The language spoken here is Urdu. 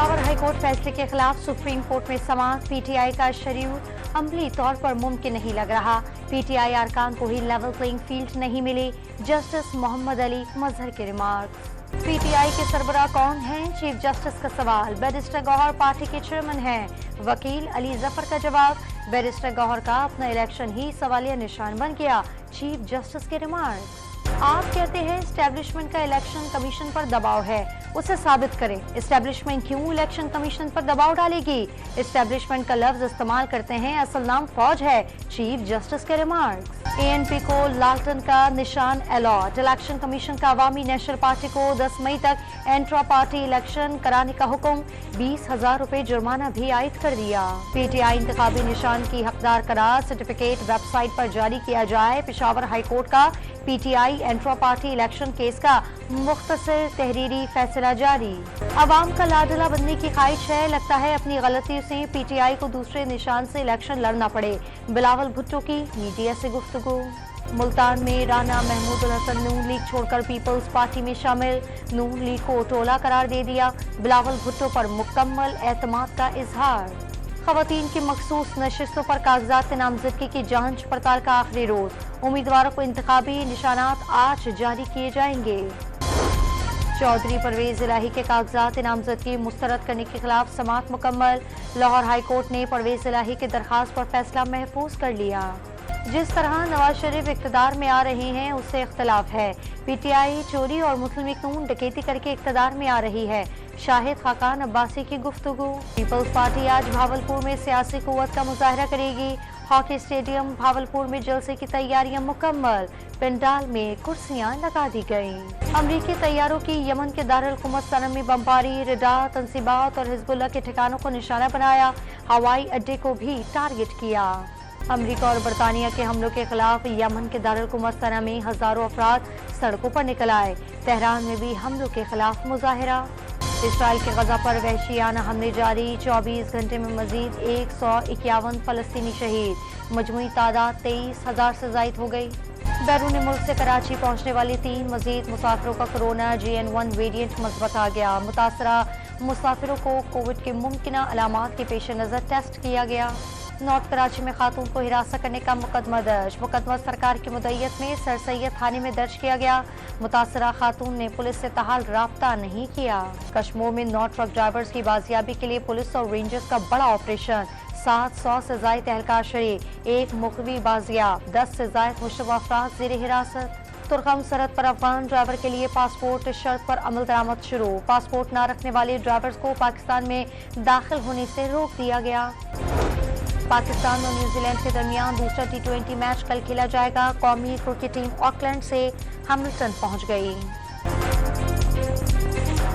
پشاور ہائی کورٹ فیصلے کے خلاف سپریم کورٹ میں سماعت، پی ٹی آئی کا شیڈول عملی طور پر ممکن نہیں لگ رہا، پی ٹی آئی ارکان کو ہی لیول پلینگ فیلڈ نہیں ملی، جسٹس محمد علی مظہر کے ریمارکس۔ پی ٹی آئی کے سربراہ کون ہیں؟ چیف جسٹس کا سوال، بیرسٹر گوہر پارٹی کے چیئرمین ہیں، وکیل علی ظفر کا جواب، بیرسٹر گوہر کا اپنا الیکشن ہی سوالیہ نشان بن گیا، چیف جسٹس کے ریمارکس۔ آپ کہتے ہیں اسٹیبلشمنٹ کا الیکشن کمیشن پر دباؤ ہے، اسے ثابت کریں، اسٹیبلشمنٹ کیوں الیکشن کمیشن پر دباؤ ڈالے گی؟ اسٹیبلشمنٹ کا لفظ استعمال کرتے ہیں، اصل نام فوج ہے، چیف جسٹس کے ریمارکس۔ اے این پی کو لالٹن کا نشان الاٹ، الیکشن کمیشن کا عوامی نیشنل پارٹی کو 10 مئی تک انٹرا پارٹی الیکشن کرانے کا حکم، 20,000 روپے جرمانہ بھی عائد کر دیا۔ پی ٹی آئی انتخابی نشان کی حقدار قرار سرٹیفکیٹ ویب سائٹ پر جاری کیا جائے، پشاور ہائی کورٹ کا P T I intra party election case کا مختصر تحریری فیصلہ جاری۔ عوام کا لاڈلا بننے کی خواہش ہے، لگتا ہے اپنی غلطی سے پی ٹی آئی کو دوسرے نشان سے الیکشن لڑنا پڑے، بلاول بھٹو کی میڈیا سے گفتگو۔ ملتان میں رانا محمود الحسن نون لیگ چھوڑ کر پیپلز پارٹی میں شامل، نون لیگ کو ٹولہ قرار دے دیا، بلاول بھٹو پر مکمل اعتماد کا اظہار۔ خواتین کی مخصوص نشستوں پر کاغذات نامزدگی کی جانچ پڑتال کا آخری روز، امیدواروں کو انتخابی نشانات آج جاری کیے جائیں گے۔ چودھری پرویز الہی کے کاغذات نامزدگی مسترد کرنے کے خلاف سماعت مکمل، لاہور ہائی کورٹ نے پرویز الہی کی درخواست پر فیصلہ محفوظ کر لیا۔ جس طرح نواز شریف اقتدار میں آ رہے ہیں اس سے اختلاف ہے، پی ٹی آئی چوری اور مسلم لیگ نون ڈکیتی کر کے اقتدار میں آ رہی ہے، شاہد خاقان عباسی کی گفتگو۔ پیپلز پارٹی آج بھاولپور میں سیاسی قوت کا مظاہرہ کرے گی، ہاکی اسٹیڈیم بھاولپور میں جلسے کی تیاریاں مکمل، پنڈال میں کرسیاں لگا دی گئیں۔ امریکی طیاروں کی یمن کے دارالحکومت صنعا میں بمباری، رڈار تنصیبات اور حزب اللہ کے ٹھکانوں کو نشانہ بنایا، ہوائی اڈے کو بھی ٹارگٹ کیا۔ امریکہ اور برطانیہ کے حملوں کے خلاف یمن کے دارالحکومت صنعا میں ہزاروں افراد سڑکوں پر نکل آئے، تہران میں بھی حملوں کے خلاف مظاہرہ۔ اسرائیل کے غزہ پر وحشیانہ حملے جاری، 24 گھنٹے میں مزید 151 فلسطینی شہید، مجموعی تعداد 23,000 سے زائد ہو گئی۔ بیرون ملک سے کراچی پہنچنے والی 3 مزید مسافروں کا کورونا JN1 ویریئنٹ مثبت آ گیا، متاثرہ مسافروں کو کووڈ کے ممکنہ علامات کے پیش نظر ٹیسٹ کیا گیا۔ نارتھ کراچی میں خاتون کو ہراساں کرنے کا مقدمہ درج، مقدمہ سرکار کی مدعیت میں سر سید تھانے میں درج کیا گیا، متاثرہ خاتون نے پولیس سے تاحال رابطہ نہیں کیا۔ کشمور میں 9 ٹرک ڈرائیورز کی بازیابی کے لیے پولیس اور رینجرز کا بڑا آپریشن، 700 سے زائد اہلکار شریک، 1 مخفی بازیاب، 10 سے زائد مشتبہ افراد زیر حراست۔ ترخم سرحد پر افغان ڈرائیور کے لیے پاسپورٹ شرط پر عمل درآمد شروع، پاسپورٹ نہ رکھنے والے ڈرائیورز کو پاکستان میں داخل ہونے سے روک دیا گیا۔ پاکستان اور نیوزی لینڈ کے درمیان دوسرا T20 میچ کل کھیلا جائے گا، قومی کرکٹ ٹیم آکلینڈ سے ہیملٹن پہنچ گئی۔